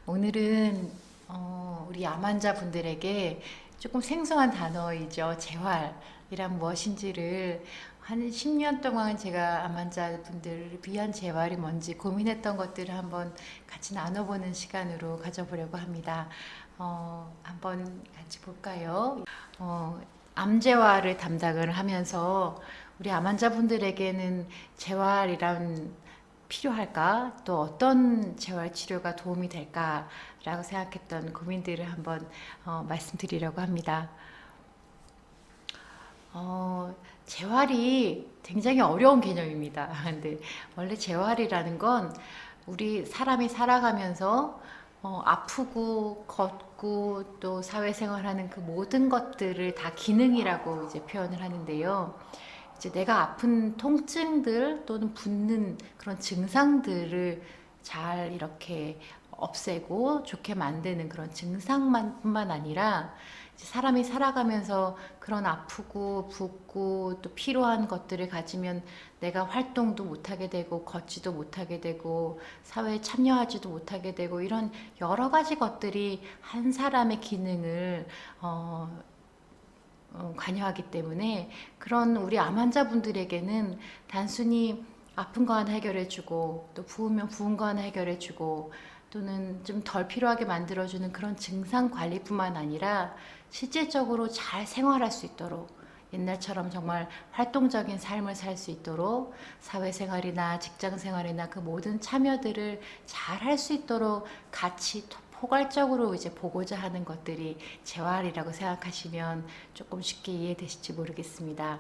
오늘은 우리 암 환자분들에게 조금 생소한 단어이죠. 재활이란 무엇인지를 한 10년 동안 제가 암 환자분들을 위한 재활이 뭔지 고민했던 것들을 한번 같이 나눠보는 시간으로 가져보려고 합니다. 한번 같이 볼까요? 암재활을 담당을 하면서 우리 암 환자분들에게는 재활이란 필요할까? 또 어떤 재활 치료가 도움이 될까라고 생각했던 고민들을 한번 말씀드리려고 합니다. 재활이 굉장히 어려운 개념입니다. 근데 원래 재활이라는 건 우리 사람이 살아가면서 아프고 걷고 또 사회생활하는 그 모든 것들을 다 기능이라고 이제 표현을 하는데요. 이제 내가 아픈 통증들 또는 붓는 그런 증상들을 잘 이렇게 없애고 좋게 만드는 그런 증상만뿐만 아니라 이제 사람이 살아가면서 그런 아프고 붓고 또 필요한 것들을 가지면 내가 활동도 못하게 되고 걷지도 못하게 되고 사회에 참여하지도 못하게 되고 이런 여러 가지 것들이 한 사람의 기능을 관여하기 때문에 그런 우리 암 환자분들에게는 단순히 아픈 거 하나 해결해주고 또 부으면 부은 거 하나 해결해주고 또는 좀 덜 필요하게 만들어주는 그런 증상 관리뿐만 아니라 실질적으로 잘 생활할 수 있도록 옛날처럼 정말 활동적인 삶을 살 수 있도록 사회생활이나 직장생활이나 그 모든 참여들을 잘 할 수 있도록 같이 포괄적으로 이제 보고자 하는 것들이 재활이라고 생각하시면 조금 쉽게 이해되실지 모르겠습니다.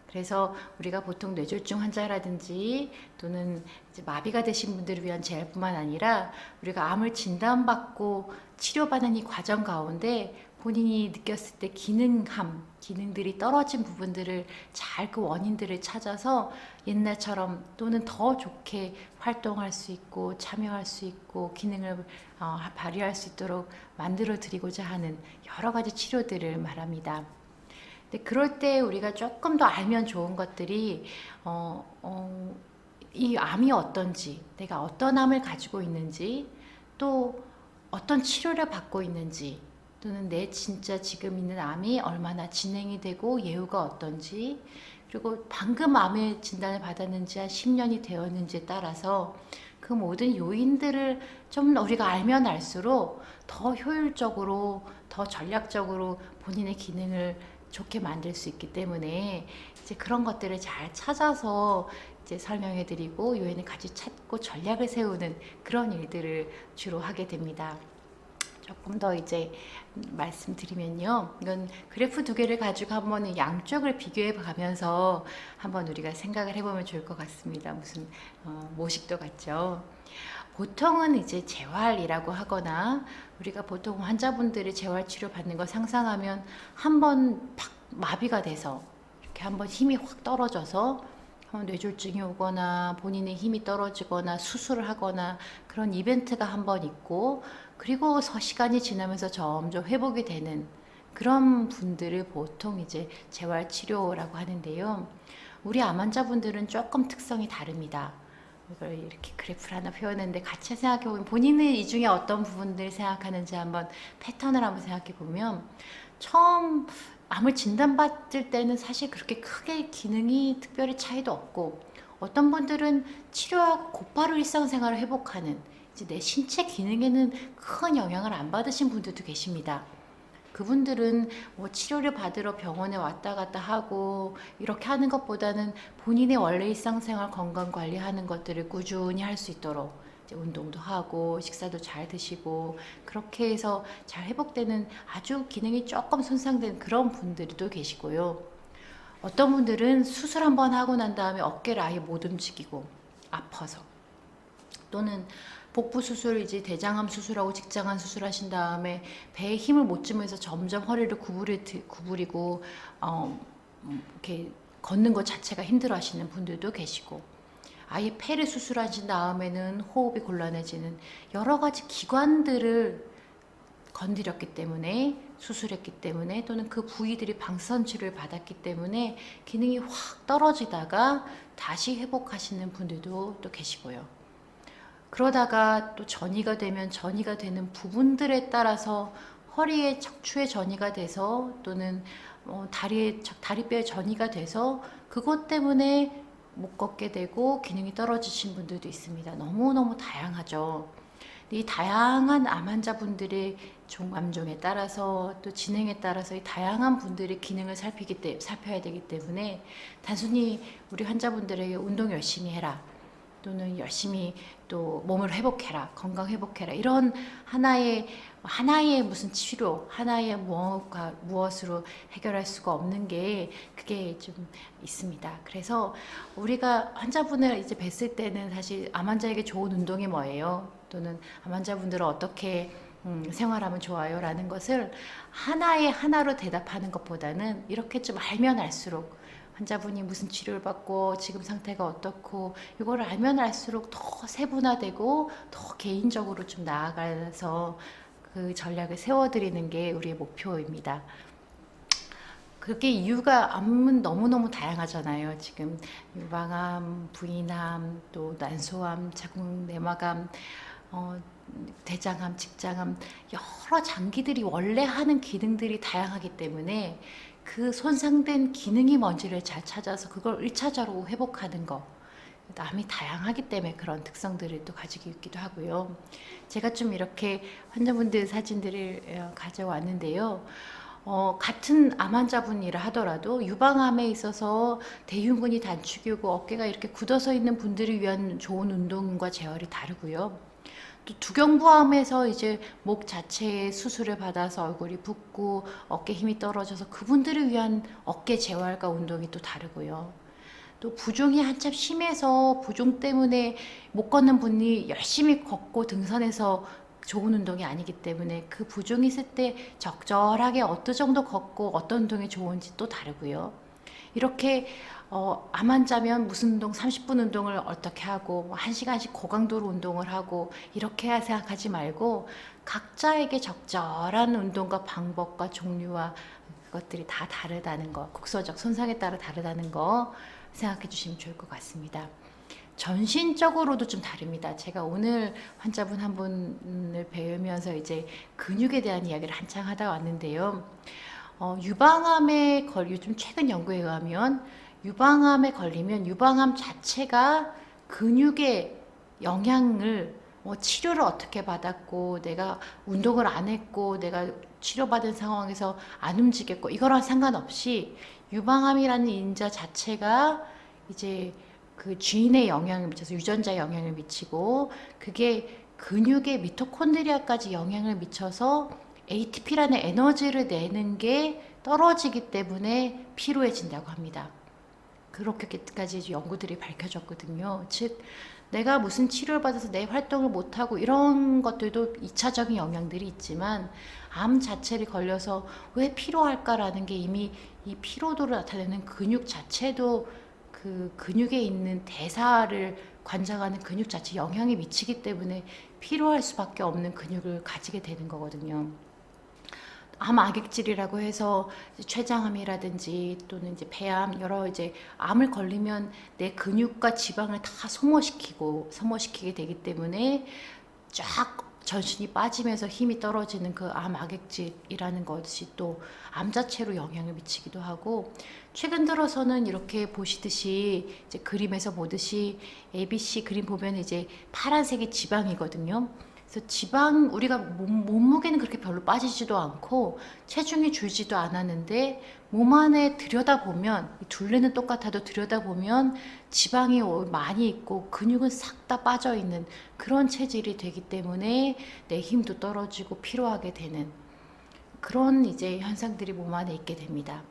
그래서 우리가 보통 뇌졸중 환자라든지 또는 이제 마비가 되신 분들을 위한 재활뿐만 아니라 우리가 암을 진단받고 치료받는 이 과정 가운데 본인이 느꼈을 때 기능들이 떨어진 부분들을 잘 그 원인들을 찾아서 옛날처럼 또는 더 좋게 활동할 수 있고 참여할 수 있고 기능을 발휘할 수 있도록 만들어 드리고자 하는 여러 가지 치료들을 말합니다. 근데 그럴 때 우리가 조금 더 알면 좋은 것들이 이 암이 어떤지, 내가 어떤 암을 가지고 있는지, 또 어떤 치료를 받고 있는지, 또는 내 진짜 지금 있는 암이 얼마나 진행이 되고 예후가 어떤지, 그리고 방금 암의 진단을 받았는지 한 10년이 되었는지에 따라서 그 모든 요인들을 좀 우리가 알면 알수록 더 효율적으로, 더 전략적으로 본인의 기능을 좋게 만들 수 있기 때문에 이제 그런 것들을 잘 찾아서 이제 설명해 드리고 요인을 같이 찾고 전략을 세우는 그런 일들을 주로 하게 됩니다. 조금 더 이제 말씀드리면요. 이건 그래프 두 개를 가지고 한번 양쪽을 비교해 가면서 한번 우리가 생각을 해보면 좋을 것 같습니다. 무슨 모식도 같죠. 보통은 이제 재활이라고 하거나 우리가 보통 환자분들이 재활 치료 받는 거 상상하면 한번 팍 마비가 돼서 이렇게 한번 힘이 확 떨어져서 뇌졸중이 오거나 본인의 힘이 떨어지거나 수술을 하거나 그런 이벤트가 한번 있고 그리고 시간이 지나면서 점점 회복이 되는 그런 분들을 보통 이제 재활치료라고 하는데요. 우리 암 환자분들은 조금 특성이 다릅니다. 이걸 이렇게 그래프를 하나 표현했는데 같이 생각해 보면 본인은 이 중에 어떤 부분들 생각하는지 한번 패턴을 한번 생각해 보면 처음 암을 진단받을 때는 사실 그렇게 크게 기능이 특별히 차이도 없고 어떤 분들은 치료하고 곧바로 일상생활을 회복하는 이제 내 신체 기능에는 큰 영향을 안 받으신 분들도 계십니다. 그분들은 뭐 치료를 받으러 병원에 왔다 갔다 하고 이렇게 하는 것보다는 본인의 원래 일상생활 건강 관리하는 것들을 꾸준히 할 수 있도록 이제 운동도 하고 식사도 잘 드시고 그렇게 해서 잘 회복되는 아주 기능이 조금 손상된 그런 분들도 계시고요. 어떤 분들은 수술 한번 하고 난 다음에 어깨를 아예 못 움직이고 아파서 또는 복부 수술 이제 대장암 수술하고 직장암 수술하신 다음에 배에 힘을 못 주면서 점점 허리를 구부리고 이렇게 걷는 것 자체가 힘들어하시는 분들도 계시고 아예 폐를 수술하신 다음에는 호흡이 곤란해지는 여러 가지 기관들을 건드렸기 때문에 수술했기 때문에 또는 그 부위들이 방사선 치료를 받았기 때문에 기능이 확 떨어지다가 다시 회복하시는 분들도 또 계시고요. 그러다가 또 전이가 되면 전이가 되는 부분들에 따라서 허리에 척추에 전이가 돼서 또는 다리뼈에 전이가 돼서 그것 때문에 못 걷게 되고 기능이 떨어지신 분들도 있습니다. 너무너무 다양하죠. 이 다양한 암 환자분들의 암종에 따라서 또 진행에 따라서 이 다양한 분들의 기능을 살펴야 되기 때문에 단순히 우리 환자분들에게 운동 열심히 해라 또는 열심히 또 몸을 회복해라, 건강 회복해라 이런 하나의 무슨 치료, 하나의 무엇으로 해결할 수가 없는 게 그게 좀 있습니다. 그래서 우리가 환자분을 이제 뵀을 때는 사실 암 환자에게 좋은 운동이 뭐예요? 또는 암 환자분들은 어떻게 생활하면 좋아요? 라는 것을 하나로 대답하는 것보다는 이렇게 좀 알면 알수록 환자분이 무슨 치료를 받고 지금 상태가 어떻고 이걸 알면 알수록 더 세분화되고 더 개인적으로 좀 나아가서 그 전략을 세워드리는 게 우리의 목표입니다. 그게 이유가 암은 너무너무 다양하잖아요. 지금 유방암, 부인암, 또 난소암, 자궁내막암, 대장암, 직장암 여러 장기들이 원래 하는 기능들이 다양하기 때문에 그 손상된 기능이 뭔지를 잘 찾아서 그걸 1차적으로 회복하는 거. 암이 다양하기 때문에 그런 특성들을 또 가지고 있기도 하고요. 제가 좀 이렇게 환자분들 사진들을 가져왔는데요. 같은 암 환자분이라 하더라도 유방암에 있어서 대흉근이 단축이고 어깨가 이렇게 굳어서 있는 분들을 위한 좋은 운동과 재활이 다르고요. 또 두경부암에서 이제 목 자체에 수술을 받아서 얼굴이 붓고 어깨 힘이 떨어져서 그분들을 위한 어깨 재활과 운동이 또 다르고요. 또 부종이 한참 심해서 부종 때문에 못 걷는 분이 열심히 걷고 등산해서 좋은 운동이 아니기 때문에 그 부종이 있을 때 적절하게 어느 정도 걷고 어떤 운동이 좋은지 또 다르고요. 이렇게 암 환자면 무슨 운동 30분 운동을 어떻게 하고 1시간씩 고강도로 운동을 하고 이렇게 생각하지 말고 각자에게 적절한 운동과 방법과 종류와 그것들이 다 다르다는 거, 국소적 손상에 따라 다르다는 거 생각해 주시면 좋을 것 같습니다. 전신적으로도 좀 다릅니다. 제가 오늘 환자분 한 분을 배우면서 이제 근육에 대한 이야기를 한창 하다 왔는데요. 유방암에 요즘 최근 연구에 의하면 유방암에 걸리면 유방암 자체가 근육에 영향을 치료를 어떻게 받았고 내가 운동을 안 했고 내가 치료받은 상황에서 안 움직였고 이거랑 상관없이 유방암이라는 인자 자체가 이제 그 주인의 영향을 미쳐서 유전자에 영향을 미치고 그게 근육의 미토콘드리아까지 영향을 미쳐서 ATP라는 에너지를 내는 게 떨어지기 때문에 피로해진다고 합니다. 그렇게까지 연구들이 밝혀졌거든요. 즉 내가 무슨 치료를 받아서 내 활동을 못하고 이런 것들도 2차적인 영향들이 있지만 암 자체를 걸려서 왜 피로할까라는 게 이미 이 피로도를 나타내는 근육 자체도 그 근육에 있는 대사를 관장하는 근육 자체 영향이 미치기 때문에 피로할 수밖에 없는 근육을 가지게 되는 거거든요. 암 악액질이라고 해서 췌장암이라든지 또는 이제 폐암 여러 이제 암을 걸리면 내 근육과 지방을 다 소모시키게 되기 때문에 쫙 전신이 빠지면서 힘이 떨어지는 그 암 악액질이라는 것이 또 암 자체로 영향을 미치기도 하고 최근 들어서는 이렇게 보시듯이 이제 그림에서 보듯이 ABC 그림 보면 이제 파란색이 지방이거든요. 그래서 지방 우리가 몸무게는 그렇게 별로 빠지지도 않고 체중이 줄지도 않았는데 몸 안에 들여다보면 둘레는 똑같아도 들여다보면 지방이 많이 있고 근육은 싹 다 빠져 있는 그런 체질이 되기 때문에 내 힘도 떨어지고 피로하게 되는 그런 이제 현상들이 몸 안에 있게 됩니다.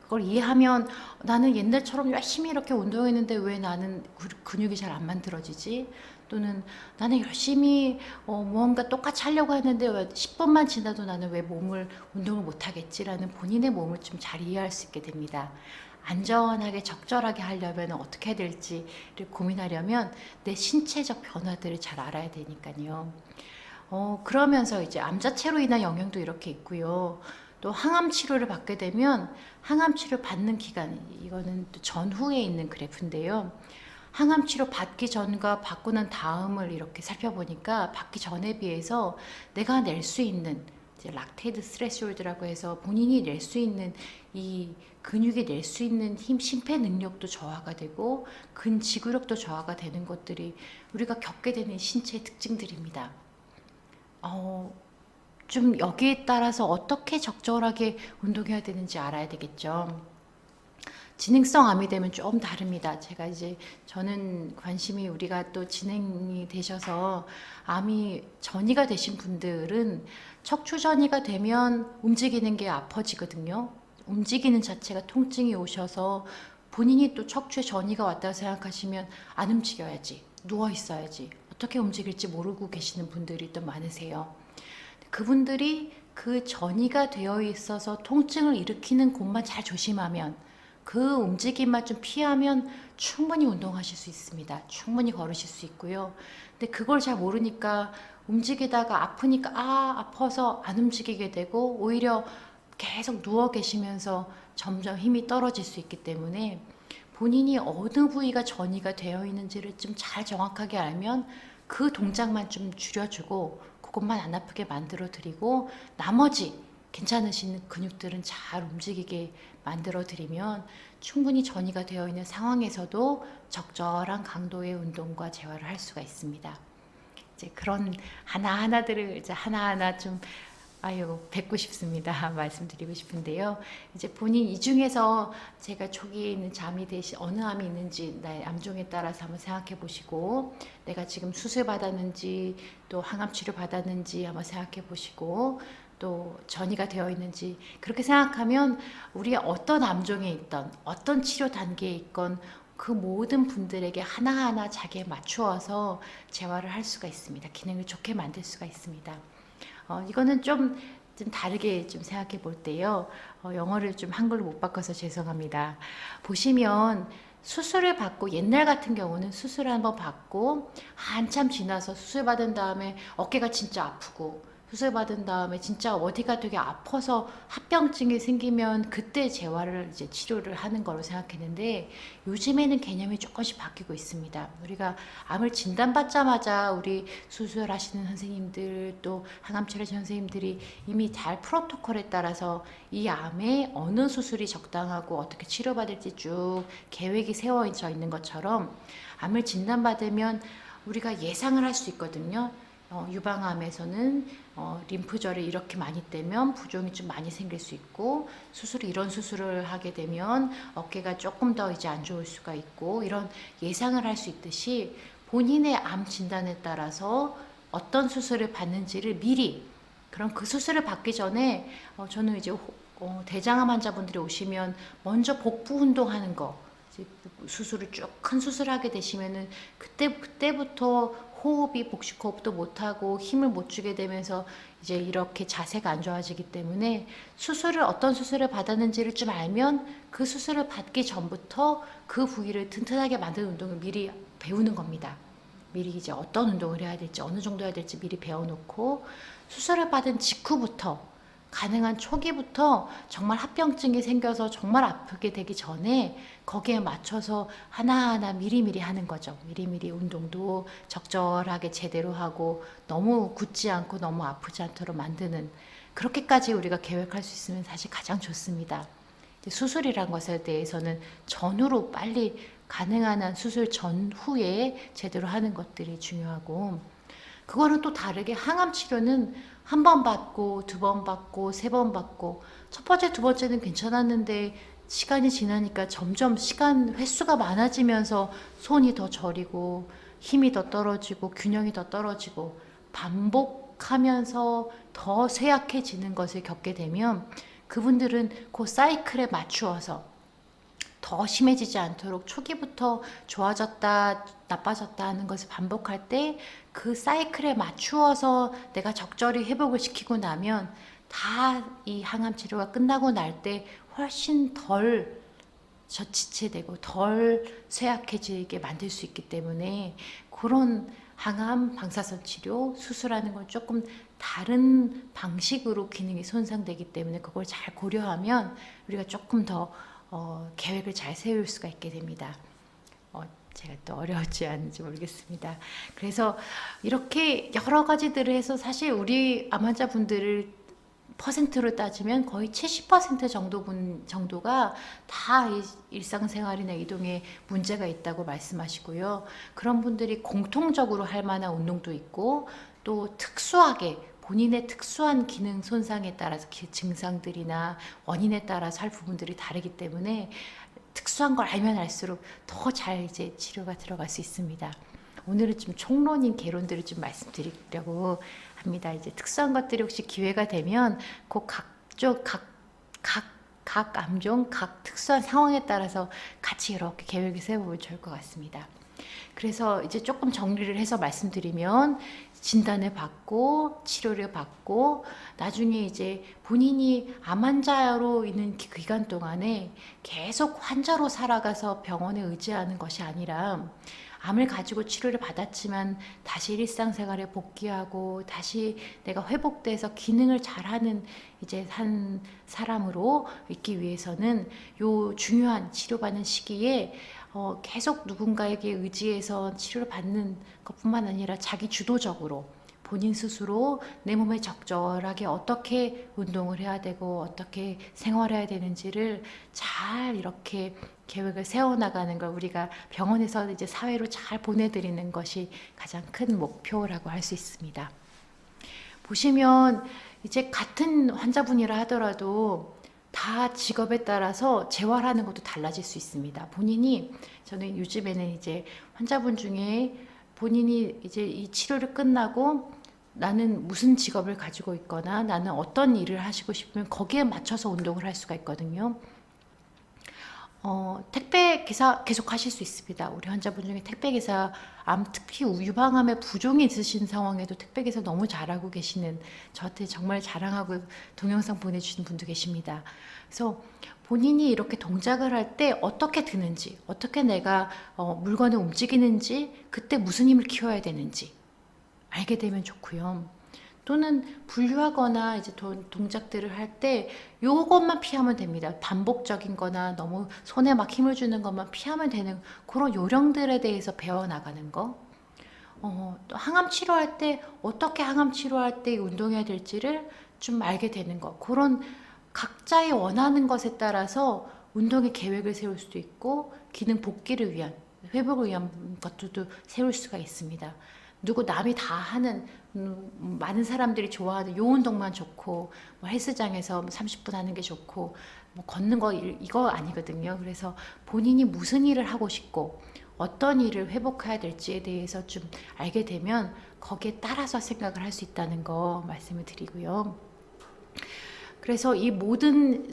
그걸 이해하면 나는 옛날처럼 열심히 이렇게 운동했는데 왜 나는 근육이 잘 안 만들어지지? 또는 나는 열심히 무언가 똑같이 하려고 했는데 왜 10분만 지나도 나는 왜 운동을 못 하겠지라는 본인의 몸을 좀 잘 이해할 수 있게 됩니다. 안전하게 적절하게 하려면 어떻게 해야 될지를 고민하려면 내 신체적 변화들을 잘 알아야 되니까요. 그러면서 이제 암 자체로 인한 영향도 이렇게 있고요. 또 항암 치료를 받게 되면 항암 치료 받는 기간 이거는 또 전후에 있는 그래프인데요. 항암 치료 받기 전과 받고 난 다음을 이렇게 살펴보니까 받기 전에 비해서 내가 낼 수 있는 이제 락테이드 스레시홀드라고 해서 본인이 낼 수 있는 이 근육이 낼 수 있는 힘, 심폐 능력도 저하가 되고 근지구력도 저하가 되는 것들이 우리가 겪게 되는 신체의 특징들입니다. 좀 여기에 따라서 어떻게 적절하게 운동해야 되는지 알아야 되겠죠. 진행성 암이 되면 좀 다릅니다. 저는 관심이 우리가 또 진행이 되셔서 암이 전이가 되신 분들은 척추 전이가 되면 움직이는 게 아파지거든요. 움직이는 자체가 통증이 오셔서 본인이 또 척추에 전이가 왔다고 생각하시면 안 움직여야지, 누워 있어야지, 어떻게 움직일지 모르고 계시는 분들이 또 많으세요. 그분들이 그 전이가 되어 있어서 통증을 일으키는 곳만 잘 조심하면, 그 움직임만 좀 피하면 충분히 운동하실 수 있습니다. 충분히 걸으실 수 있고요. 근데 그걸 잘 모르니까 움직이다가 아프니까 아파서 안 움직이게 되고 오히려 계속 누워 계시면서 점점 힘이 떨어질 수 있기 때문에 본인이 어느 부위가 전이가 되어 있는지를 좀 잘 정확하게 알면 그 동작만 좀 줄여주고 그것만 안 아프게 만들어 드리고 나머지 괜찮으신 근육들은 잘 움직이게 만들어 드리면 충분히 전이가 되어 있는 상황에서도 적절한 강도의 운동과 재활을 할 수가 있습니다. 이제 그런 하나하나들을 이제 하나하나 좀 뵙고 싶습니다. 말씀드리고 싶은데요. 이제 본인 이 중에서 제가 초기에 있는 잠이 대신 어느 암이 있는지 나의 암종에 따라서 한번 생각해 보시고 내가 지금 수술 받았는지 또 항암 치료 받았는지 한번 생각해 보시고 또 전이가 되어 있는지 그렇게 생각하면 우리가 어떤 암종에 있던 어떤 치료 단계에 있건 그 모든 분들에게 하나하나 자기에 맞추어서 재활을 할 수가 있습니다. 기능을 좋게 만들 수가 있습니다. 이거는 좀 다르게 좀 생각해 볼 때요. 영어를 좀 한글로 못 바꿔서 죄송합니다. 보시면 수술을 받고 옛날 같은 경우는 수술을 한번 받고 한참 지나서 수술 받은 다음에 어깨가 진짜 아프고 수술 받은 다음에 진짜 어디가 되게 아파서 합병증이 생기면 그때 재활을 이제 치료를 하는 거로 생각했는데 요즘에는 개념이 조금씩 바뀌고 있습니다. 우리가 암을 진단받자마자 우리 수술하시는 선생님들 또 항암치료 선생님들이 이미 잘 프로토콜에 따라서 이 암에 어느 수술이 적당하고 어떻게 치료받을지 쭉 계획이 세워져 있는 것처럼 암을 진단받으면 우리가 예상을 할 수 있거든요. 유방암에서는 림프절이 이렇게 많이 떼면 부종이 좀 많이 생길 수 있고 이런 수술을 하게 되면 어깨가 조금 더 이제 안 좋을 수가 있고 이런 예상을 할 수 있듯이 본인의 암 진단에 따라서 어떤 수술을 받는지를 미리 그럼 그 수술을 받기 전에 저는 이제 대장암 환자분들이 오시면 먼저 복부 운동하는 거 수술을 쭉 큰 수술하게 되시면은 그때부터 호흡이 복식 호흡도 못하고 힘을 못 주게 되면서 이제 이렇게 자세가 안 좋아지기 때문에 어떤 수술을 받았는지를 좀 알면 그 수술을 받기 전부터 그 부위를 튼튼하게 만드는 운동을 미리 배우는 겁니다. 미리 이제 어떤 운동을 해야 될지 어느 정도 해야 될지 미리 배워놓고 수술을 받은 직후부터 가능한 초기부터 정말 합병증이 생겨서 정말 아프게 되기 전에 거기에 맞춰서 하나하나 미리미리 하는 거죠. 미리미리 운동도 적절하게 제대로 하고 너무 굳지 않고 너무 아프지 않도록 만드는 그렇게까지 우리가 계획할 수 있으면 사실 가장 좋습니다. 수술이란 것에 대해서는 전후로 빨리 가능한 한 수술 전후에 제대로 하는 것들이 중요하고 그거는 또 다르게 항암 치료는 한 번 받고 두 번 받고 세 번 받고 첫 번째 두 번째는 괜찮았는데 시간이 지나니까 점점 시간 횟수가 많아지면서 손이 더 저리고 힘이 더 떨어지고 균형이 더 떨어지고 반복하면서 더 쇠약해지는 것을 겪게 되면 그분들은 그 사이클에 맞추어서 더 심해지지 않도록 초기부터 좋아졌다 나빠졌다 하는 것을 반복할 때 그 사이클에 맞추어서 내가 적절히 회복을 시키고 나면 다 이 항암 치료가 끝나고 날 때 훨씬 덜 지체되고 덜 쇠약해지게 만들 수 있기 때문에 그런 항암 방사선 치료 수술하는 건 조금 다른 방식으로 기능이 손상되기 때문에 그걸 잘 고려하면 우리가 조금 더 계획을 잘 세울 수가 있게 됩니다. 제가 또 어려웠지 않은지 모르겠습니다. 그래서 이렇게 여러 가지들을 해서 사실 우리 암 환자분들을 퍼센트로 따지면 거의 70% 정도가 다 일상생활이나 이동에 문제가 있다고 말씀하시고요. 그런 분들이 공통적으로 할 만한 운동도 있고 또 특수하게 본인의 특수한 기능 손상에 따라서 증상들이나 원인에 따라서 할 부분들이 다르기 때문에 특수한 걸 알면 알수록 더 잘 이제 치료가 들어갈 수 있습니다. 오늘은 좀 총론인 개론들을 좀 말씀드리려고 합니다. 이제 특수한 것들이 혹시 기회가 되면 그 각 암종, 각 특수한 상황에 따라서 같이 이렇게 계획을 세워보면 좋을 것 같습니다. 그래서 이제 조금 정리를 해서 말씀드리면 진단을 받고 치료를 받고 나중에 이제 본인이 암 환자로 있는 기간 동안에 계속 환자로 살아가서 병원에 의지하는 것이 아니라 암을 가지고 치료를 받았지만 다시 일상생활에 복귀하고 다시 내가 회복돼서 기능을 잘하는 이제 한 사람으로 있기 위해서는 요 중요한 치료받는 시기에 계속 누군가에게 의지해서 치료를 받는 것뿐만 아니라 자기 주도적으로 본인 스스로 내 몸에 적절하게 어떻게 운동을 해야 되고 어떻게 생활해야 되는지를 잘 이렇게 계획을 세워나가는 걸 우리가 병원에서 이제 사회로 잘 보내드리는 것이 가장 큰 목표라고 할 수 있습니다. 보시면 이제 같은 환자분이라 하더라도 다 직업에 따라서 재활하는 것도 달라질 수 있습니다. 본인이 저는 요즘에는 이제 환자분 중에 본인이 이제 이 치료를 끝나고 나는 무슨 직업을 가지고 있거나 나는 어떤 일을 하시고 싶으면 거기에 맞춰서 운동을 할 수가 있거든요. 택배 기사 계속 하실 수 있습니다. 우리 환자분 중에 택배 기사, 특히 유방암에 부종이 있으신 상황에도 택배 기사 너무 잘하고 계시는, 저한테 정말 자랑하고 동영상 보내주신 분도 계십니다. 그래서 본인이 이렇게 동작을 할 때 어떻게 드는지, 어떻게 내가 물건을 움직이는지, 그때 무슨 힘을 키워야 되는지 알게 되면 좋고요. 또는 분류하거나 이제 동작들을 할 때 요것만 피하면 됩니다. 반복적인 거나 너무 손에 막 힘을 주는 것만 피하면 되는 그런 요령들에 대해서 배워나가는 거. 또 항암 치료할 때 어떻게 항암 치료할 때 운동해야 될지를 좀 알게 되는 거. 그런 각자의 원하는 것에 따라서 운동의 계획을 세울 수도 있고 기능 복귀를 위한, 회복을 위한 것들도 세울 수가 있습니다. 누구 남이 다 하는 많은 사람들이 좋아하는 요 운동만 좋고 뭐 헬스장에서 30분 하는 게 좋고 뭐 걷는 거 이거 아니거든요. 그래서 본인이 무슨 일을 하고 싶고 어떤 일을 회복해야 될지에 대해서 좀 알게 되면 거기에 따라서 생각을 할 수 있다는 거 말씀을 드리고요. 그래서 이 모든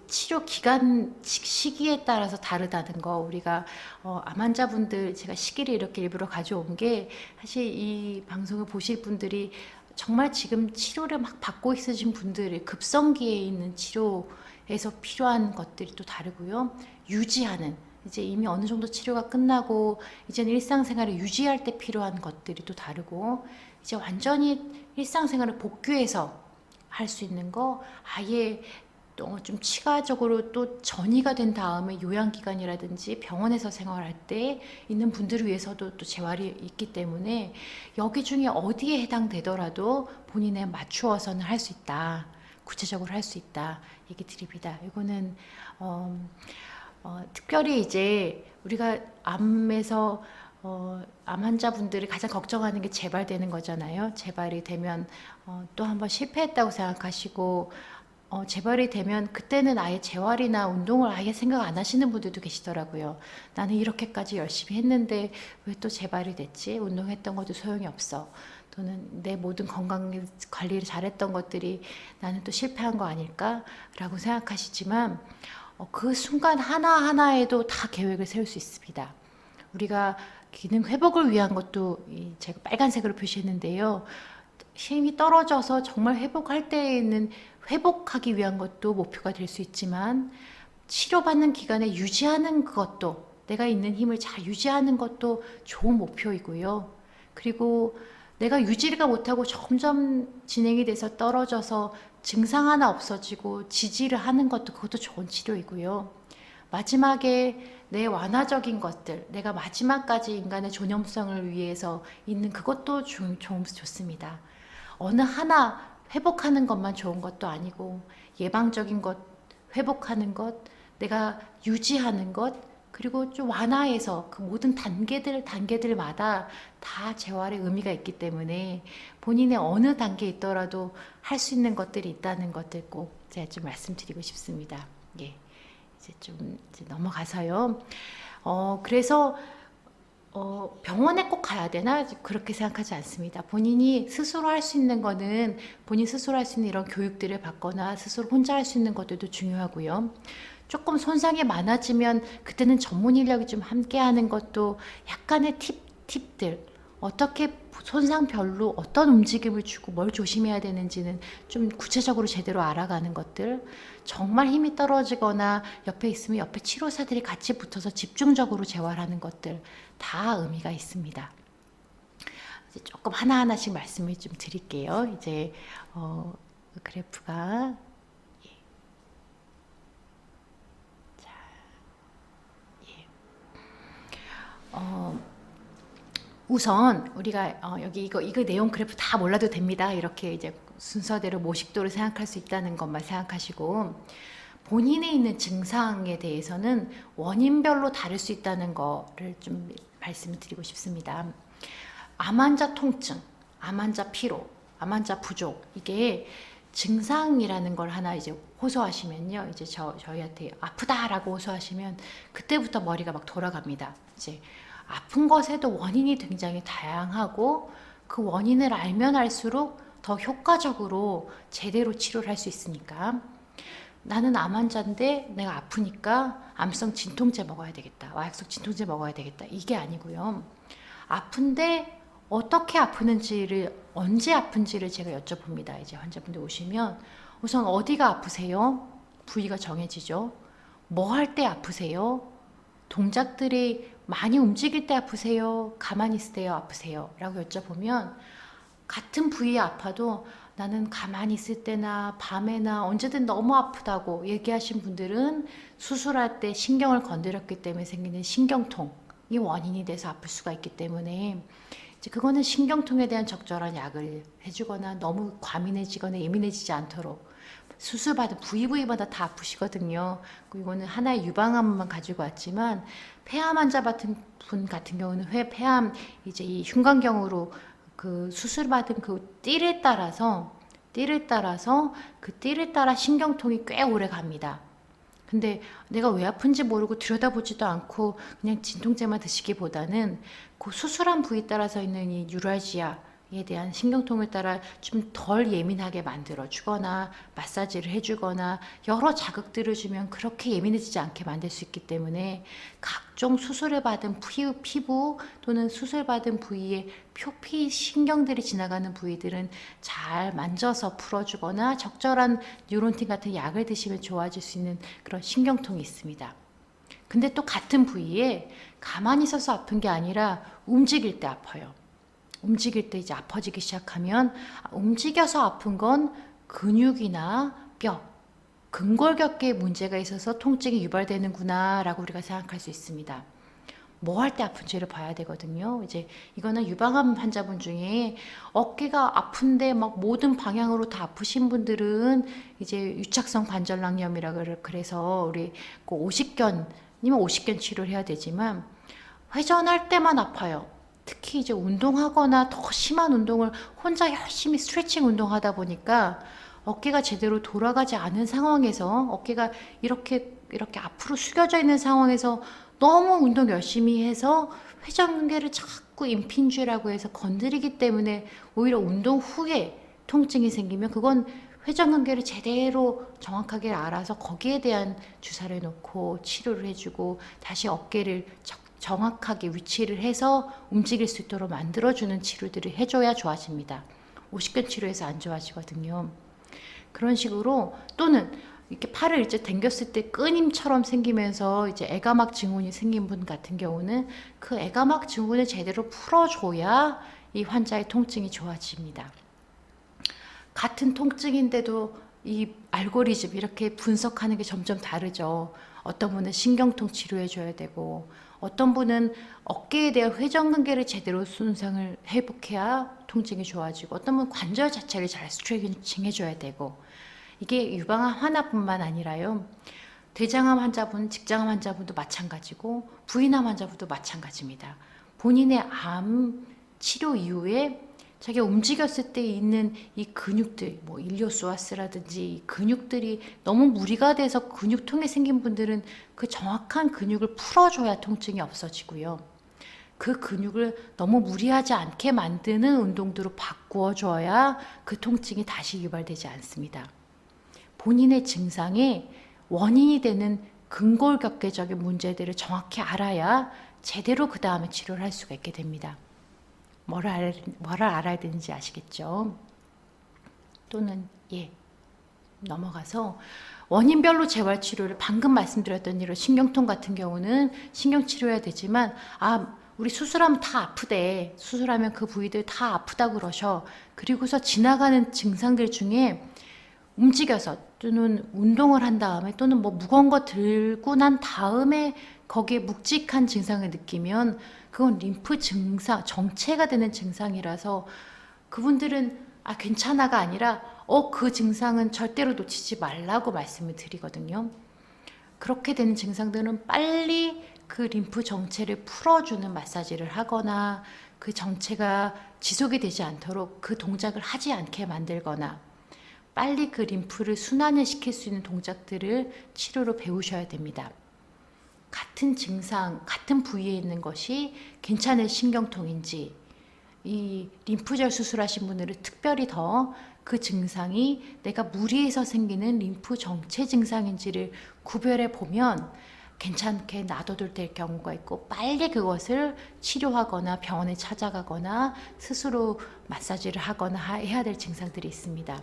치료 기간 시기에 따라서 다르다는 거, 우리가 암 환자분들 제가 시기를 이렇게 일부러 가져온 게 사실 이 방송을 보실 분들이 정말 지금 치료를 막 받고 있으신 분들이 급성기에 있는 치료에서 필요한 것들이 또 다르고요. 유지하는, 이제 이미 어느 정도 치료가 끝나고 이제는 일상생활을 유지할 때 필요한 것들이 또 다르고, 이제 완전히 일상생활을 복귀해서 할 수 있는 거, 아예 또 좀 치과적으로 또 전이가 된 다음에 요양기관이라든지 병원에서 생활할 때 있는 분들을 위해서도 또 재활이 있기 때문에 여기 중에 어디에 해당되더라도 본인에 맞추어서는 할 수 있다, 구체적으로 할 수 있다 얘기 드립니다. 이거는 특별히 이제 우리가 암에서 암 환자분들이 가장 걱정하는 게 재발되는 거잖아요. 재발이 되면 또 한번 실패했다고 생각하시고 재발이 되면 그때는 아예 재활이나 운동을 아예 생각 안 하시는 분들도 계시더라고요. 나는 이렇게까지 열심히 했는데 왜 또 재발이 됐지? 운동했던 것도 소용이 없어. 또는 내 모든 건강 관리를 잘했던 것들이 나는 또 실패한 거 아닐까? 라고 생각하시지만 그 순간 하나하나에도 다 계획을 세울 수 있습니다. 우리가 기능 회복을 위한 것도 제가 빨간색으로 표시했는데요. 힘이 떨어져서 정말 회복할 때에는 회복하기 위한 것도 목표가 될 수 있지만 치료받는 기간에 유지하는 것도, 내가 있는 힘을 잘 유지하는 것도 좋은 목표이고요. 그리고 내가 유지가 못하고 점점 진행이 돼서 떨어져서 증상 하나 없어지고 지지를 하는 것도 그것도 좋은 치료이고요. 마지막에 내 완화적인 것들, 내가 마지막까지 인간의 존엄성을 위해서 있는 그것도 좋습니다. 어느 하나 회복하는 것만 좋은 것도 아니고 예방적인 것, 회복하는 것, 내가 유지하는 것, 그리고 좀 완화해서 그 모든 단계들마다 다 재활의 의미가 있기 때문에 본인의 어느 단계에 있더라도 할 수 있는 것들이 있다는 것들 꼭 제가 좀 말씀드리고 싶습니다. 예. 이제 넘어가서요. 그래서 병원에 꼭 가야 되나? 그렇게 생각하지 않습니다. 본인이 스스로 할 수 있는 거는 본인 스스로 할 수 있는 이런 교육들을 받거나 스스로 혼자 할 수 있는 것들도 중요하고요. 조금 손상이 많아지면 그때는 전문 인력이 좀 함께 하는 것도 약간의 팁들, 어떻게 손상별로 어떤 움직임을 주고 뭘 조심해야 되는지는 좀 구체적으로 제대로 알아가는 것들, 정말 힘이 떨어지거나 옆에 있으면 옆에 치료사들이 같이 붙어서 집중적으로 재활하는 것들 다 의미가 있습니다. 이제 조금 하나하나씩 말씀을 좀 드릴게요. 이제 그래프가 우선 우리가 여기 이거 내용 그래프 다 몰라도 됩니다. 이렇게 이제 순서대로 모식도를 생각할 수 있다는 것만 생각하시고 본인에 있는 증상에 대해서는 원인별로 다를 수 있다는 거를 좀 말씀을 드리고 싶습니다. 암 환자 통증, 암 환자 피로, 암 환자 부족, 이게 증상이라는 걸 하나 이제 호소하시면요. 이제 저희한테 아프다라고 호소하시면 그때부터 머리가 막 돌아갑니다. 이제 아픈 것에도 원인이 굉장히 다양하고 그 원인을 알면 알수록 더 효과적으로 제대로 치료를 할 수 있으니까 나는 암 환자인데 내가 아프니까 암성 진통제 먹어야 되겠다. 마약성 진통제 먹어야 되겠다. 이게 아니고요. 아픈데 어떻게 아프는지를 언제 아픈지를 제가 여쭤봅니다. 이제 환자분들 오시면 우선 어디가 아프세요? 부위가 정해지죠. 뭐 할 때 아프세요? 동작들이 많이 움직일 때 아프세요? 가만히 있을 때요 아프세요? 라고 여쭤보면 같은 부위에 아파도 나는 가만히 있을 때나 밤에나 언제든 너무 아프다고 얘기하신 분들은 수술할 때 신경을 건드렸기 때문에 생기는 신경통이 원인이 돼서 아플 수가 있기 때문에 이제 그거는 신경통에 대한 적절한 약을 해주거나 너무 과민해지거나 예민해지지 않도록 수술받은 부위마다 다 아프시거든요. 이거는 하나의 유방암만 가지고 왔지만 폐암 환자 같은 분 같은 경우는 폐암 이제 이 흉곽경으로 그 수술받은 그 띠를 따라서 그 띠를 따라 신경통이 꽤 오래 갑니다. 근데 내가 왜 아픈지 모르고 들여다보지도 않고 그냥 진통제만 드시기보다는 그 수술한 부위 따라서 있는 이 뉴랄지아에 대한 신경통을 따라 좀 덜 예민하게 만들어 주거나 마사지를 해주거나 여러 자극들을 주면 그렇게 예민해지지 않게 만들 수 있기 때문에 각종 수술을 받은 피부 또는 수술받은 부위에 표피 신경들이 지나가는 부위들은 잘 만져서 풀어주거나 적절한 뉴론틴 같은 약을 드시면 좋아질 수 있는 그런 신경통이 있습니다. 근데 또 같은 부위에 가만히 있어서 아픈 게 아니라 움직일 때 아파요. 움직일 때 이제 아파지기 시작하면 움직여서 아픈 건 근육이나 뼈, 근골격계에 문제가 있어서 통증이 유발되는구나 라고 우리가 생각할 수 있습니다. 뭐 할 때 아픈지를 봐야 되거든요. 이제 이거는 유방암 환자분 중에 어깨가 아픈데 막 모든 방향으로 다 아프신 분들은 이제 유착성 관절낭염이라 그래서 우리 그 오십견이면 오십견 치료를 해야 되지만 회전할 때만 아파요. 특히 이제 운동하거나 더 심한 운동을 혼자 열심히 스트레칭 운동하다 보니까 어깨가 제대로 돌아가지 않은 상황에서 어깨가 이렇게 앞으로 숙여져 있는 상황에서 너무 운동 열심히 해서 회전근개를 자꾸 임핀주라고 해서 건드리기 때문에 오히려 운동 후에 통증이 생기면 그건 회전근개를 제대로 정확하게 알아서 거기에 대한 주사를 놓고 치료를 해주고 다시 어깨를 정확하게 위치를 해서 움직일 수 있도록 만들어주는 치료들을 해줘야 좋아집니다. 50견 치료에서 안 좋아지거든요. 그런 식으로 또는 이렇게 팔을 이제 당겼을 때 끈임처럼 생기면서 이제 애가막 증후군이 생긴 분 같은 경우는 그 애가막 증후군을 제대로 풀어줘야 이 환자의 통증이 좋아집니다. 같은 통증인데도 이 알고리즘 이렇게 분석하는 게 점점 다르죠. 어떤 분은 신경통 치료해 줘야 되고, 어떤 분은 어깨에 대한 회전근개를 제대로 손상을 회복해야 통증이 좋아지고, 어떤 분은 관절 자체를 잘 스트레칭 해줘야 되고, 이게 유방암 하나뿐만 아니라요. 대장암 환자분, 직장암 환자분도 마찬가지고 부인암 환자분도 마찬가지입니다. 본인의 암 치료 이후에 자기가 움직였을 때 있는 이 근육들, 뭐 일리오소아스라든지 이 근육들이 너무 무리가 돼서 근육통이 생긴 분들은 그 정확한 근육을 풀어줘야 통증이 없어지고요. 그 근육을 너무 무리하지 않게 만드는 운동들로 바꾸어줘야 그 통증이 다시 유발되지 않습니다. 본인의 증상에 원인이 되는 근골격계적인 문제들을 정확히 알아야 제대로 그 다음에 치료를 할 수가 있게 됩니다. 뭐를 알아야 되는지 아시겠죠? 또는 넘어가서 원인별로 재활치료를 방금 말씀드렸던 이런 신경통 같은 경우는 신경치료해야 되지만 우리 수술하면 다 아프대. 수술하면 그 부위들 다 아프다고 그러셔. 그리고서 지나가는 증상들 중에 움직여서 또는 운동을 한 다음에 또는 뭐 무거운 거 들고 난 다음에 거기에 묵직한 증상을 느끼면 그건 림프 증상, 정체가 되는 증상이라서 그분들은 괜찮아가 아니라 그 증상은 절대로 놓치지 말라고 말씀을 드리거든요. 그렇게 되는 증상들은 빨리 그 림프 정체를 풀어주는 마사지를 하거나 그 정체가 지속이 되지 않도록 그 동작을 하지 않게 만들거나 빨리 그 림프를 순환을 시킬 수 있는 동작들을 치료로 배우셔야 됩니다. 같은 증상, 같은 부위에 있는 것이 괜찮은 신경통인지, 이 림프절 수술하신 분들은 특별히 더 그 증상이 내가 무리해서 생기는 림프 정체 증상인지를 구별해 보면 괜찮게 놔둬도 될 경우가 있고, 빨리 그것을 치료하거나 병원에 찾아가거나 스스로 마사지를 하거나 해야 될 증상들이 있습니다.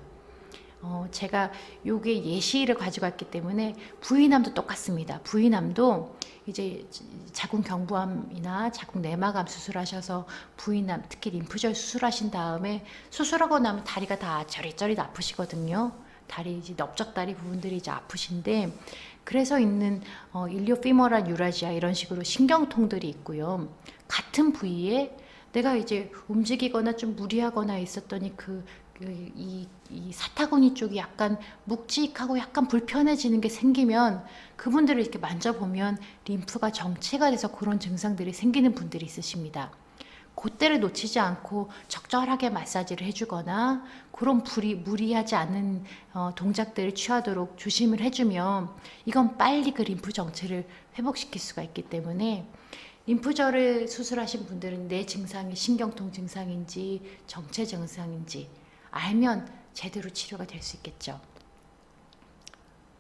제가 요게 예시를 가지고 왔기 때문에 부인암도 똑같습니다. 부인암도 이제 자궁 경부암이나 자궁 내막암 수술하셔서 부인암, 특히 림프절 수술하신 다음에 수술하고 나면 다리가 다 저릿저릿 아프시거든요. 다리 이제 넓적다리 부분들이 이제 아프신데, 그래서 있는 일리오피머랄 유라시아 이런 식으로 신경통들이 있고요. 같은 부위에 내가 이제 움직이거나 좀 무리하거나 있었더니 이 사타구니 쪽이 약간 묵직하고 약간 불편해지는 게 생기면 그분들을 이렇게 만져보면 림프가 정체가 돼서 그런 증상들이 생기는 분들이 있으십니다. 그때를 놓치지 않고 적절하게 마사지를 해주거나 그런 무리하지 않는 동작들을 취하도록 조심을 해주면 이건 빨리 그 림프 정체를 회복시킬 수가 있기 때문에 림프절을 수술하신 분들은 내 증상이 신경통 증상인지 정체 증상인지 알면 제대로 치료가 될 수 있겠죠.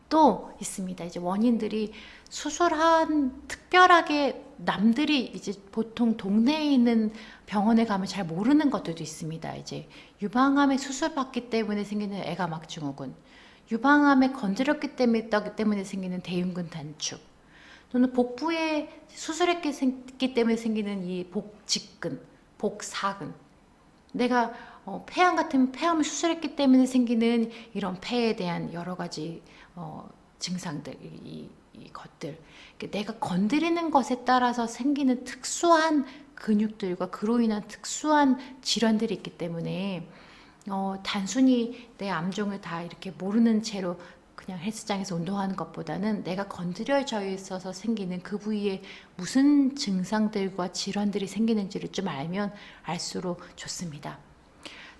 또 있습니다. 이제 원인들이 수술한 특별하게 남들이 이제 보통 동네에 있는 병원에 가면 잘 모르는 것들도 있습니다. 이제 유방암에 수술받기 때문에 생기는 애가막 증후군, 유방암에 건드렸기 때문에 생기는 대흉근 단축, 또는 복부에 수술했기 때문에 생기는 이 복직근, 복사근, 내가 폐암 같은 폐암을 수술했기 때문에 생기는 이런 폐에 대한 여러 가지 증상들, 이 것들, 내가 건드리는 것에 따라서 생기는 특수한 근육들과 그로 인한 특수한 질환들이 있기 때문에 단순히 내 암종을 다 이렇게 모르는 채로 그냥 헬스장에서 운동하는 것보다는 내가 건드려져 있어서 생기는 그 부위에 무슨 증상들과 질환들이 생기는지를 좀 알면 알수록 좋습니다.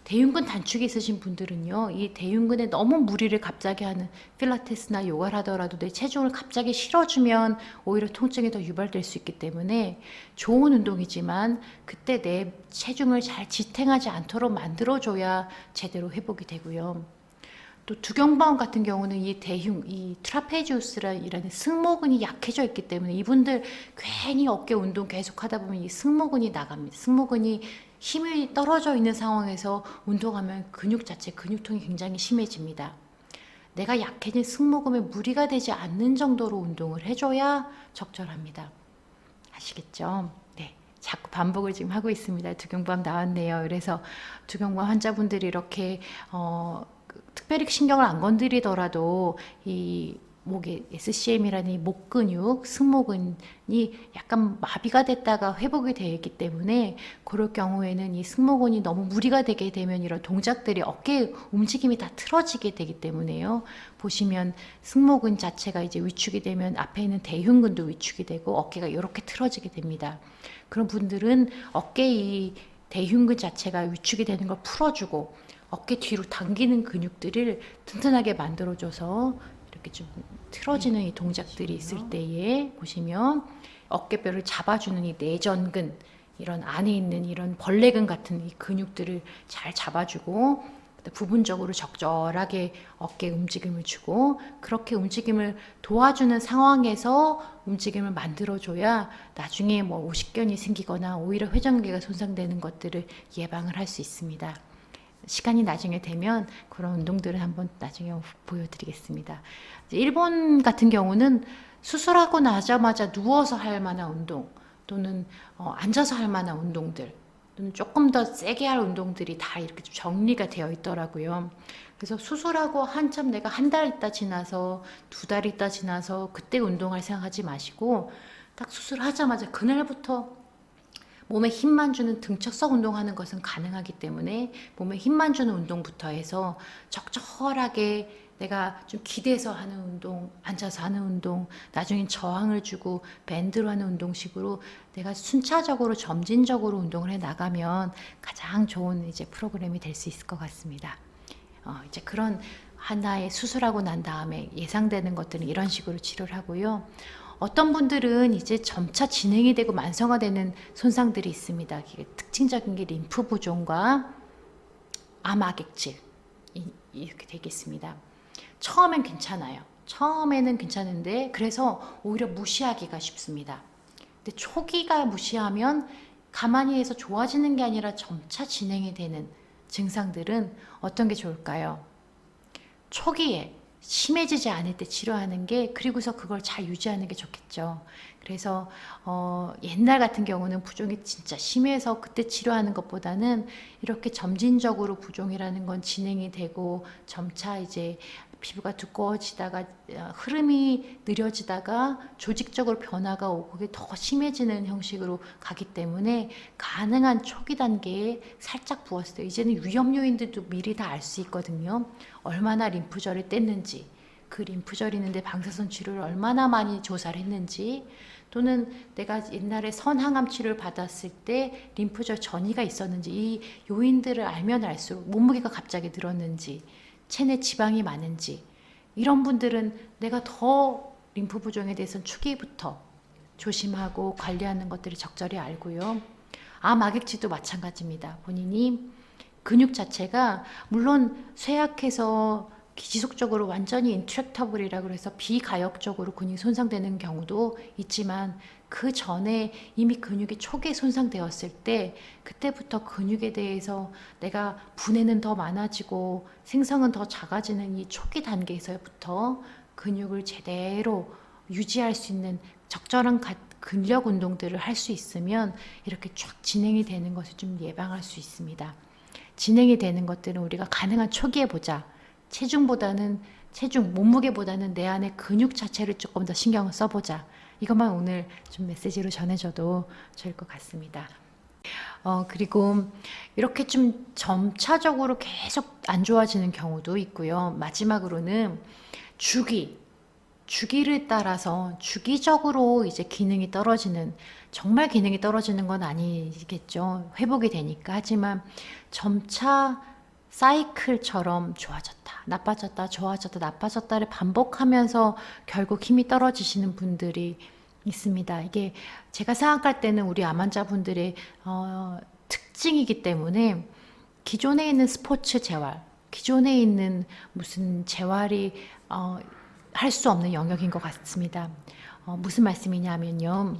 대흉근 단축이 있으신 분들은요, 이 대흉근에 너무 무리를 갑자기 하는 필라테스나 요가를 하더라도 내 체중을 갑자기 실어주면 오히려 통증이 더 유발될 수 있기 때문에 좋은 운동이지만 그때 내 체중을 잘 지탱하지 않도록 만들어줘야 제대로 회복이 되고요. 또 두경부암 같은 경우는 이 트라페지우스라는 승모근이 약해져 있기 때문에 이분들 괜히 어깨 운동 계속 하다 보면 이 승모근이 나갑니다. 승모근이 힘이 떨어져 있는 상황에서 운동하면 근육통이 굉장히 심해집니다. 내가 약해진 승모근에 무리가 되지 않는 정도로 운동을 해줘야 적절합니다. 아시겠죠? 네, 자꾸 반복을 지금 하고 있습니다. 두경부암 나왔네요. 그래서 두경부암 환자분들이 이렇게 특별히 신경을 안 건드리더라도 이 목에 SCM이라는 목 근육, 승모근이 약간 마비가 됐다가 회복이 되어 있기 때문에 그럴 경우에는 이 승모근이 너무 무리가 되게 되면 이런 동작들이 어깨 움직임이 다 틀어지게 되기 때문에요. 보시면 승모근 자체가 이제 위축이 되면 앞에 있는 대흉근도 위축이 되고 어깨가 이렇게 틀어지게 됩니다. 그런 분들은 어깨 이 대흉근 자체가 위축이 되는 걸 풀어주고 어깨 뒤로 당기는 근육들을 튼튼하게 만들어줘서 이렇게 좀 틀어지는 이 동작들이 있을 때에 보시면 어깨뼈를 잡아주는 이 내전근, 이런 안에 있는 이런 벌레근 같은 이 근육들을 잘 잡아주고 부분적으로 적절하게 어깨 움직임을 주고 그렇게 움직임을 도와주는 상황에서 움직임을 만들어줘야 나중에 뭐 오십견이 생기거나 오히려 회전근개가 손상되는 것들을 예방을 할 수 있습니다. 시간이 나중에 되면 그런 운동들을 한번 나중에 보여드리겠습니다. 일본 같은 경우는 수술하고 나자마자 누워서 할 만한 운동 또는 앉아서 할 만한 운동들 또는 조금 더 세게 할 운동들이 다 이렇게 좀 정리가 되어 있더라고요. 그래서 수술하고 한참 내가 한 달 있다 지나서 두 달 있다 지나서 그때 운동할 생각하지 마시고 딱 수술하자마자 그날부터 몸에 힘만 주는 등척석 운동하는 것은 가능하기 때문에 몸에 힘만 주는 운동부터 해서 적절하게 내가 좀 기대서 하는 운동, 앉아서 하는 운동, 나중엔 저항을 주고 밴드로 하는 운동식으로 내가 순차적으로 점진적으로 운동을 해 나가면 가장 좋은 이제 프로그램이 될 수 있을 것 같습니다. 이제 그런 하나의 수술하고 난 다음에 예상되는 것들은 이런 식으로 치료를 하고요. 어떤 분들은 이제 점차 진행이 되고 만성화되는 손상들이 있습니다. 특징적인 게 림프 부종과 암악액질 이렇게 되겠습니다. 처음엔 괜찮아요. 처음에는 괜찮은데 그래서 오히려 무시하기가 쉽습니다. 근데 초기가 무시하면 가만히 해서 좋아지는 게 아니라 점차 진행이 되는 증상들은 어떤 게 좋을까요? 초기에 심해지지 않을 때 치료하는 게 그리고서 그걸 잘 유지하는 게 좋겠죠. 그래서 옛날 같은 경우는 부종이 진짜 심해서 그때 치료하는 것보다는 이렇게 점진적으로 부종이라는 건 진행이 되고 점차 이제 피부가 두꺼워지다가 흐름이 느려지다가 조직적으로 변화가 오고 그게 더 심해지는 형식으로 가기 때문에 가능한 초기 단계에 살짝 부었을 때 이제는 위험 요인들도 미리 다 알 수 있거든요. 얼마나 림프절을 뗐는지 그 림프절 있는데 방사선 치료를 얼마나 많이 조사를 했는지 또는 내가 옛날에 선항암 치료를 받았을 때 림프절 전이가 있었는지 이 요인들을 알면 알수록 몸무게가 갑자기 늘었는지 체내 지방이 많은지 이런 분들은 내가 더 림프 부종에 대해서는 초기부터 조심하고 관리하는 것들을 적절히 알고요. 암악액질도 마찬가지입니다. 본인이 근육 자체가 물론 쇠약해서 지속적으로 완전히 인트랙터블이라고 해서 비가역적으로 근육이 손상되는 경우도 있지만 그 전에 이미 근육이 초기에 손상되었을 때 그때부터 근육에 대해서 내가 분해는 더 많아지고 생성은 더 작아지는 이 초기 단계에서부터 근육을 제대로 유지할 수 있는 적절한 근력 운동들을 할 수 있으면 이렇게 쫙 진행이 되는 것을 좀 예방할 수 있습니다. 진행이 되는 것들은 우리가 가능한 초기에 보자. 체중보다는 몸무게보다는 내 안에 근육 자체를 조금 더 신경을 써보자. 이것만 오늘 좀 메시지로 전해줘도 좋을 것 같습니다. 그리고 이렇게 좀 점차적으로 계속 안 좋아지는 경우도 있고요. 마지막으로는 주기를 따라서 주기적으로 이제 기능이 떨어지는 정말 기능이 떨어지는 건 아니겠죠. 회복이 되니까. 하지만 점차 사이클처럼 좋아졌다, 나빠졌다, 좋아졌다, 나빠졌다를 반복하면서 결국 힘이 떨어지시는 분들이 있습니다. 이게 제가 생각할 때는 우리 암 환자분들의 특징이기 때문에 기존에 있는 스포츠 재활, 기존에 있는 무슨 재활이 할 수 없는 영역인 것 같습니다. 무슨 말씀이냐면요.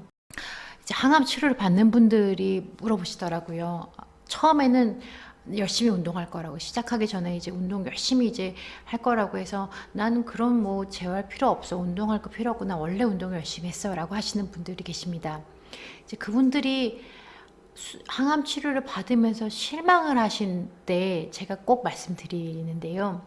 이제 항암 치료를 받는 분들이 물어보시더라고요. 처음에는 열심히 운동할 거라고 시작하기 전에 이제 운동 열심히 이제 할 거라고 해서 나는 그런 뭐 재활 필요 없어 운동할 거 필요 없고 나 원래 운동 열심히 했어라고 하시는 분들이 계십니다. 이제 그분들이 항암 치료를 받으면서 실망을 하신 때 제가 꼭 말씀드리는데요.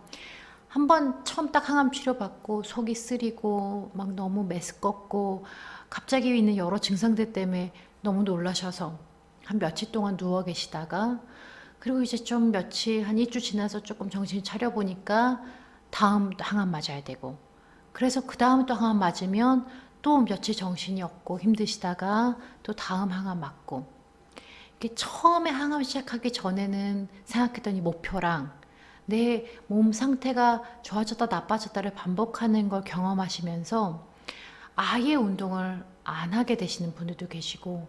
한번 처음 딱 항암 치료 받고 속이 쓰리고 막 너무 메스껍고 갑자기 있는 여러 증상들 때문에 너무 놀라셔서 한 며칠 동안 누워 계시다가 그리고 이제 좀 며칠 한 2주 지나서 조금 정신 차려 보니까 다음 또 항암 맞아야 되고 그래서 그 다음 또 항암 맞으면 또 며칠 정신이 없고 힘드시다가 또 다음 항암 맞고 이게 처음에 항암 시작하기 전에는 생각했던 이 목표랑 내 몸 상태가 좋아졌다 나빠졌다를 반복하는 걸 경험하시면서 아예 운동을 안 하게 되시는 분들도 계시고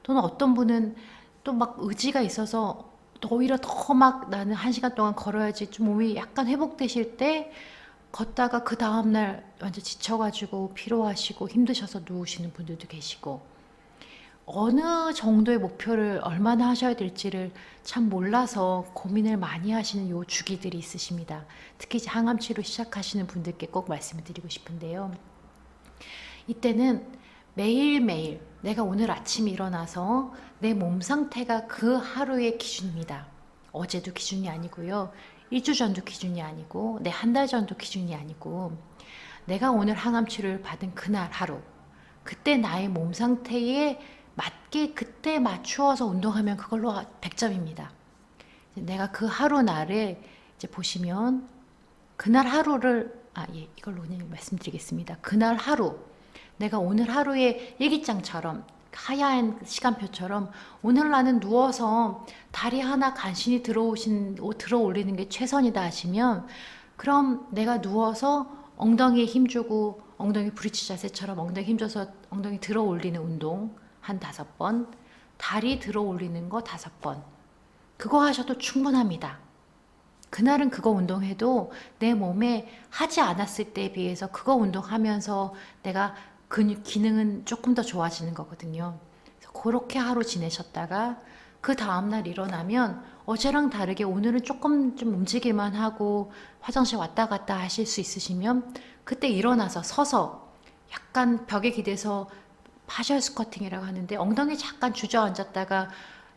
또는 어떤 분은 또 막 의지가 있어서 또 오히려 더 막 나는 1시간 동안 걸어야지 좀 몸이 약간 회복되실 때 걷다가 그 다음날 완전 지쳐가지고 피로하시고 힘드셔서 누우시는 분들도 계시고 어느 정도의 목표를 얼마나 하셔야 될지를 참 몰라서 고민을 많이 하시는 요 주기들이 있으십니다. 특히 이제 항암 치료 시작하시는 분들께 꼭 말씀을 드리고 싶은데요. 이때는 매일매일 내가 오늘 아침에 일어나서 내 몸 상태가 그 하루의 기준입니다. 어제도 기준이 아니고요. 1주 전도 기준이 아니고 내 한 달 전도 기준이 아니고 내가 오늘 항암 치료를 받은 그날 하루 그때 나의 몸 상태에 맞게 그때 맞추어서 운동하면 그걸로 100점입니다. 내가 그 하루 날에 이제 보시면 그날 하루를 이걸로 그냥 말씀드리겠습니다. 그날 하루 내가 오늘 하루의 일기장처럼 하얀 시간표처럼 오늘 나는 누워서 다리 하나 간신히 들어 올리는 게 최선이다 하시면 그럼 내가 누워서 엉덩이에 힘주고 엉덩이 브릿지 자세처럼 엉덩이 힘줘서 엉덩이 들어 올리는 운동 한 5번, 다리 들어 올리는 거 5번 그거 하셔도 충분합니다. 그날은 그거 운동해도 내 몸에 하지 않았을 때에 비해서 그거 운동하면서 내가 근육 기능은 조금 더 좋아지는 거거든요. 그래서 그렇게 하루 지내셨다가 그 다음날 일어나면 어제랑 다르게 오늘은 조금 좀 움직일만 하고 화장실 왔다 갔다 하실 수 있으시면 그때 일어나서 서서 약간 벽에 기대서 파셜 스쿼팅이라고 하는데 엉덩이 잠깐 주저앉았다가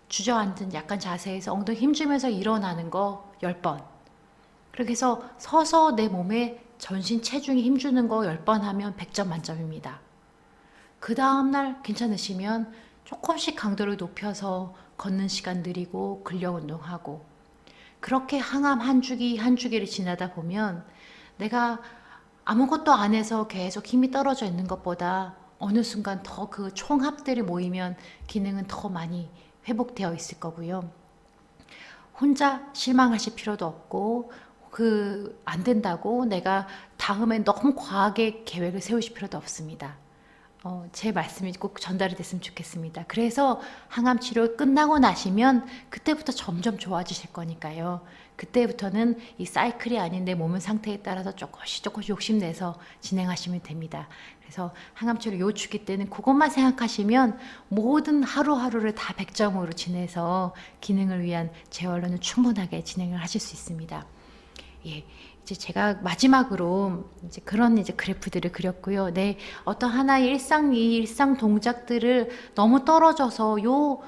주저앉은 약간 자세에서 엉덩이 힘주면서 일어나는 거 10번 그렇게 해서 서서 내 몸에 전신 체중에 힘주는 거 10번 하면 100점 만점입니다. 그 다음날 괜찮으시면 조금씩 강도를 높여서 걷는 시간 느리고 근력 운동하고 그렇게 항암 한 주기 한 주기를 지나다 보면 내가 아무것도 안 해서 계속 힘이 떨어져 있는 것보다 어느 순간 더 그 총합들이 모이면 기능은 더 많이 회복되어 있을 거고요. 혼자 실망하실 필요도 없고 안 된다고 내가 다음엔 너무 과하게 계획을 세우실 필요도 없습니다. 제 말씀이 꼭 전달이 됐으면 좋겠습니다. 그래서 항암 치료 끝나고 나시면 그때부터 점점 좋아지실 거니까요. 그때부터는 이 사이클이 아닌 내 몸의 상태에 따라서 조금씩 욕심내서 진행하시면 됩니다. 그래서 항암 치료 요 주기 때는 그것만 생각하시면 모든 하루하루를 다 100점으로 지내서 기능을 위한 재활로는 충분하게 진행을 하실 수 있습니다. 예. 이제 제가 마지막으로 이제 그런 이제 그래프들을 그렸고요. 네, 어떤 하나의 일상 동작들을 너무 떨어져서 요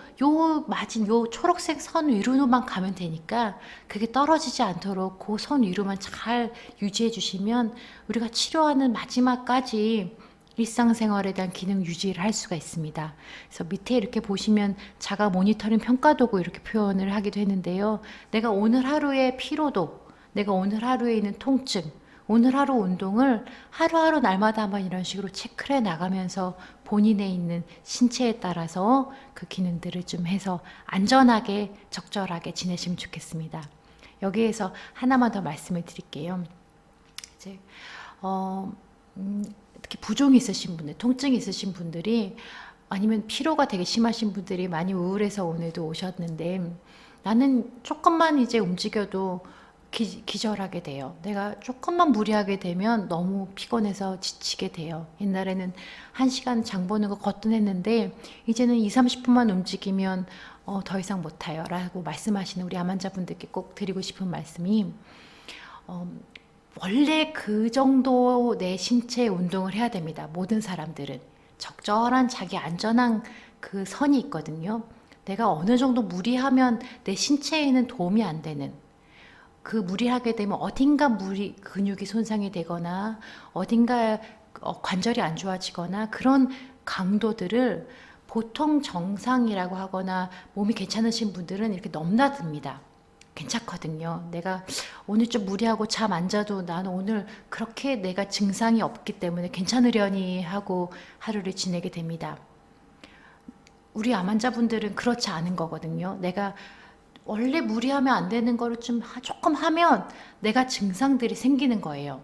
초록색 선 위로만 가면 되니까 그게 떨어지지 않도록 그 선 위로만 잘 유지해 주시면 우리가 치료하는 마지막까지 일상생활에 대한 기능 유지를 할 수가 있습니다. 그래서 밑에 이렇게 보시면 자가 모니터링 평가도구 이렇게 표현을 하기도 했는데요. 내가 오늘 하루의 피로도 내가 오늘 하루에 있는 통증, 오늘 하루 운동을 하루하루 날마다 한번 이런 식으로 체크를 해 나가면서 본인에 있는 신체에 따라서 그 기능들을 좀 해서 안전하게 적절하게 지내시면 좋겠습니다. 여기에서 하나만 더 말씀을 드릴게요. 이제 특히 부종이 있으신 분들, 통증이 있으신 분들이 아니면 피로가 되게 심하신 분들이 많이 우울해서 오늘도 오셨는데 나는 조금만 이제 움직여도 기절하게 돼요. 내가 조금만 무리하게 되면 너무 피곤해서 지치게 돼요. 옛날에는 1시간 장 보는 거 거뜬했는데 이제는 20-30분만 움직이면 더 이상 못해요 라고 말씀하시는 우리 암 환자분들께 꼭 드리고 싶은 말씀이 원래 그 정도 내 신체 운동을 해야 됩니다. 모든 사람들은 적절한 자기 안전한 그 선이 있거든요. 내가 어느 정도 무리하면 내 신체에는 도움이 안 되는 그 무리하게 되면 어딘가 근육이 손상이 되거나 어딘가 관절이 안 좋아지거나 그런 강도들을 보통 정상이라고 하거나 몸이 괜찮으신 분들은 이렇게 넘나듭니다. 괜찮거든요. 내가 오늘 좀 무리하고 잠 안 자도 나는 오늘 그렇게 내가 증상이 없기 때문에 괜찮으려니 하고 하루를 지내게 됩니다. 우리 암 환자분들은 그렇지 않은 거거든요. 내가 원래 무리하면 안 되는 거를 좀 조금 하면 내가 증상들이 생기는 거예요.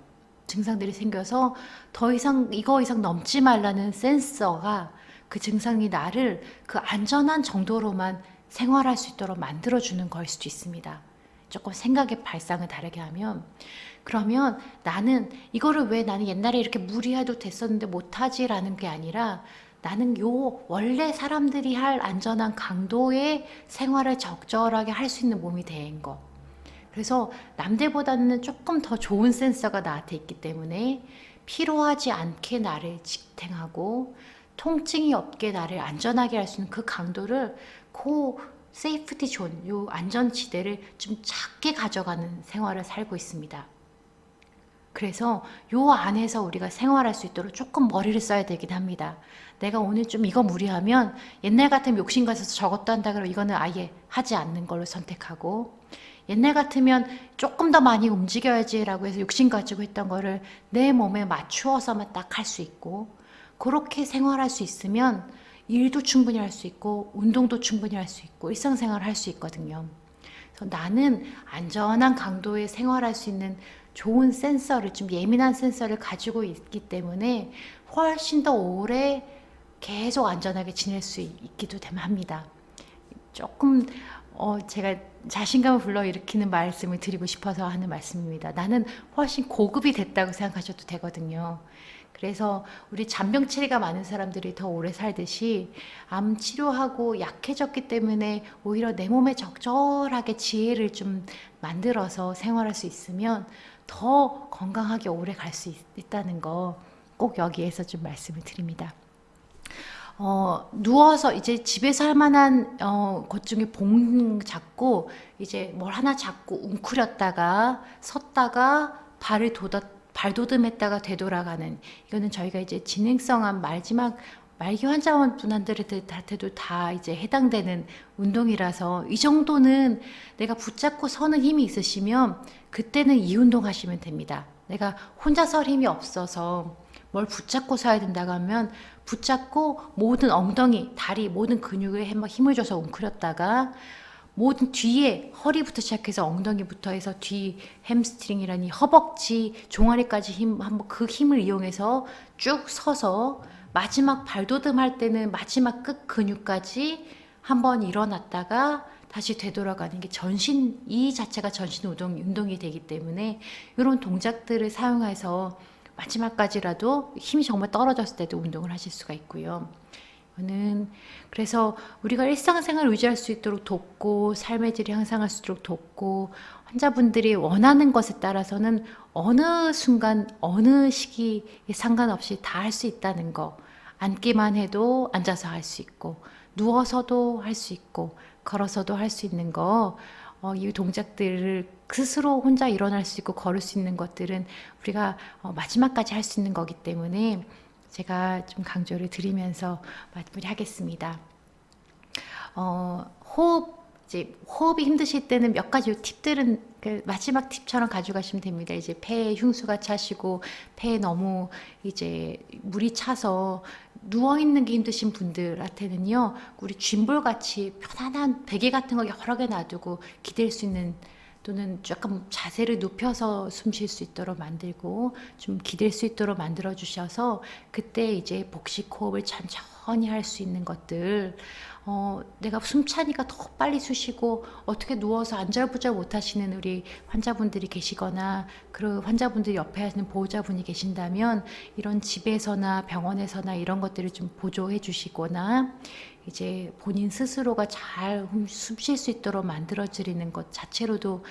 증상들이 생겨서 더 이상 이거 이상 넘지 말라는 센서가 그 증상이 나를 그 안전한 정도로만 생활할 수 있도록 만들어주는 걸 수도 있습니다. 조금 생각의 발상을 다르게 하면 그러면 나는 이거를 왜 나는 옛날에 이렇게 무리해도 됐었는데 못하지라는 게 아니라 나는 요 원래 사람들이 할 안전한 강도의 생활을 적절하게 할 수 있는 몸이 된 거. 그래서 남들보다는 조금 더 좋은 센서가 나한테 있기 때문에 피로하지 않게 나를 지탱하고 통증이 없게 나를 안전하게 할 수 있는 그 강도를 그 세이프티 존, 요 안전지대를 좀 작게 가져가는 생활을 살고 있습니다. 그래서 요 안에서 우리가 생활할 수 있도록 조금 머리를 써야 되긴 합니다. 내가 오늘 좀 이거 무리하면 옛날 같으면 욕심 가져서 저것도 한다 그러면 이거는 아예 하지 않는 걸로 선택하고 옛날 같으면 조금 더 많이 움직여야지 라고 해서 욕심 가지고 했던 거를 내 몸에 맞추어서만 딱 할 수 있고 그렇게 생활할 수 있으면 일도 충분히 할 수 있고 운동도 충분히 할 수 있고 일상생활을 할 수 있거든요. 그래서 나는 안전한 강도의 생활할 수 있는 좋은 센서를 좀 예민한 센서를 가지고 있기 때문에 훨씬 더 오래 계속 안전하게 지낼 수 있기도 합니다. 조금 제가 자신감을 불러일으키는 말씀을 드리고 싶어서 하는 말씀입니다. 나는 훨씬 고급이 됐다고 생각하셔도 되거든요. 그래서 우리 잔병 치레가 많은 사람들이 더 오래 살듯이 암 치료하고 약해졌기 때문에 오히려 내 몸에 적절하게 지혜를 좀 만들어서 생활할 수 있으면 더 건강하게 오래 갈 수 있다는 거 꼭 여기에서 좀 말씀을 드립니다. 누워서 이제 집에서 할 만한 것 중에 봉 잡고 이제 뭘 하나 잡고 웅크렸다가 섰다가 발돋움했다가 되돌아가는 이거는 저희가 이제 진행성한 마지막 말기 환자분들한테도 다 이제 해당되는 운동이라서 이 정도는 내가 붙잡고 서는 힘이 있으시면 그때는 이 운동 하시면 됩니다. 내가 혼자 설 힘이 없어서 뭘 붙잡고 서야 된다고 하면 붙잡고 모든 엉덩이, 다리, 모든 근육에 힘을 줘서 웅크렸다가 모든 뒤에 허리부터 시작해서 엉덩이부터 해서 뒤 햄스트링이라니 허벅지, 종아리까지 한번 그 힘을 이용해서 쭉 서서 마지막 발돋움 할 때는 마지막 끝 근육까지 한번 일어났다가 다시 되돌아가는 게 이 자체가 전신 운동이 되기 때문에 이런 동작들을 사용해서 마지막까지라도 힘이 정말 떨어졌을 때도 운동을 하실 수가 있고요. 그래서 우리가 일상생활을 유지할 수 있도록 돕고 삶의 질이 향상할 수 있도록 돕고 환자분들이 원하는 것에 따라서는 어느 순간 어느 시기에 상관없이 다 할 수 있다는 거. 앉기만 해도 앉아서 할 수 있고 누워서도 할 수 있고 걸어서도 할 수 있는 거. 이 동작들을 스스로 혼자 일어날 수 있고 걸을 수 있는 것들은 우리가 마지막까지 할 수 있는 거기 때문에 제가 좀 강조를 드리면서 마무리하겠습니다. 호흡이 힘드실 때는 몇 가지 팁들은 그 마지막 팁처럼 가져가시면 됩니다. 이제 폐에 흉수가 차시고 폐에 너무 이제 물이 차서 누워 있는 게 힘드신 분들한테는요, 우리 쥔볼같이 편안한 베개 같은 거 여러 개 놔두고 기댈 수 있는 또는 조금 자세를 눕혀서 숨 쉴 수 있도록 만들고 좀 기댈 수 있도록 만들어 주셔서 그때 이제 복식 호흡을 천천히 할 수 있는 것들, 내가 숨 차니까 더 빨리 쉬시고 어떻게 누워서 안절부절 못 하시는 우리 환자분들이 계시거나 그 환자분들 옆에 하시는 보호자분이 계신다면 이런 집에서나 병원에서나 이런 것들을 좀 보조해 주시거나 이제 본인 스스로가 잘 숨 쉴 수 있도록 만들어 드리는 것 자체로도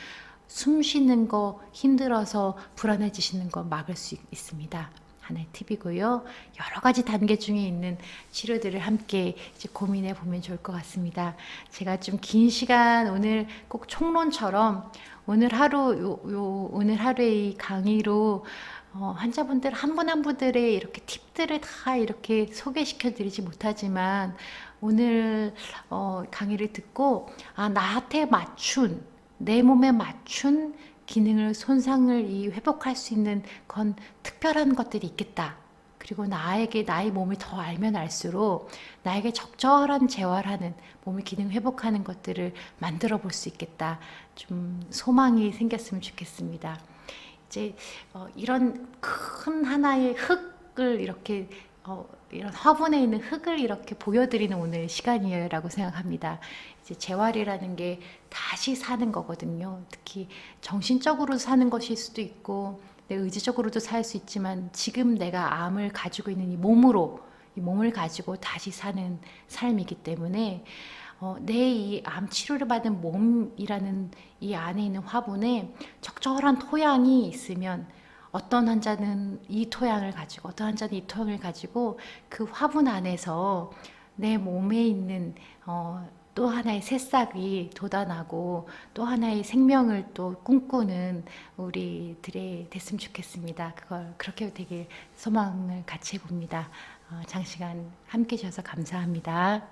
숨 쉬는 거 힘들어서 불안해지시는 거 막을 수 있습니다. 하나의 팁이고요. 여러 가지 단계 중에 있는 치료들을 함께 이제 고민해 보면 좋을 것 같습니다. 제가 좀 긴 시간 오늘 꼭 총론처럼 오늘 오늘 하루의 이 강의로 환자분들 한 분 한 분들의 이렇게 팁들을 다 이렇게 소개시켜 드리지 못하지만 오늘 강의를 듣고 나한테 맞춘 내 몸에 맞춘 기능을 손상을 회복할 수 있는 건 특별한 것들이 있겠다. 그리고 나에게 나의 몸을 더 알면 알수록 나에게 적절한 재활하는 몸의 기능 회복하는 것들을 만들어 볼 수 있겠다. 좀 소망이 생겼으면 좋겠습니다. 이제 이런 큰 하나의 흙을 이렇게 이런 화분에 있는 흙을 이렇게 보여드리는 오늘 시간이라고 생각합니다. 이제 재활이라는 게 다시 사는 거거든요. 특히 정신적으로 사는 것일 수도 있고 내 의지적으로도 살 수 있지만 지금 내가 암을 가지고 있는 이 몸을 가지고 다시 사는 삶이기 때문에 내 이 암 치료를 받은 몸이라는 이 안에 있는 화분에 적절한 토양이 있으면 어떤 환자는 이 토양을 가지고 어떤 환자는 이 토양을 가지고 그 화분 안에서 내 몸에 있는 또 하나의 새싹이 돋아나고 또 하나의 생명을 또 꿈꾸는 우리들의 됐으면 좋겠습니다. 그걸 그렇게 되게 소망을 같이 해봅니다. 장시간 함께 해주셔서 감사합니다.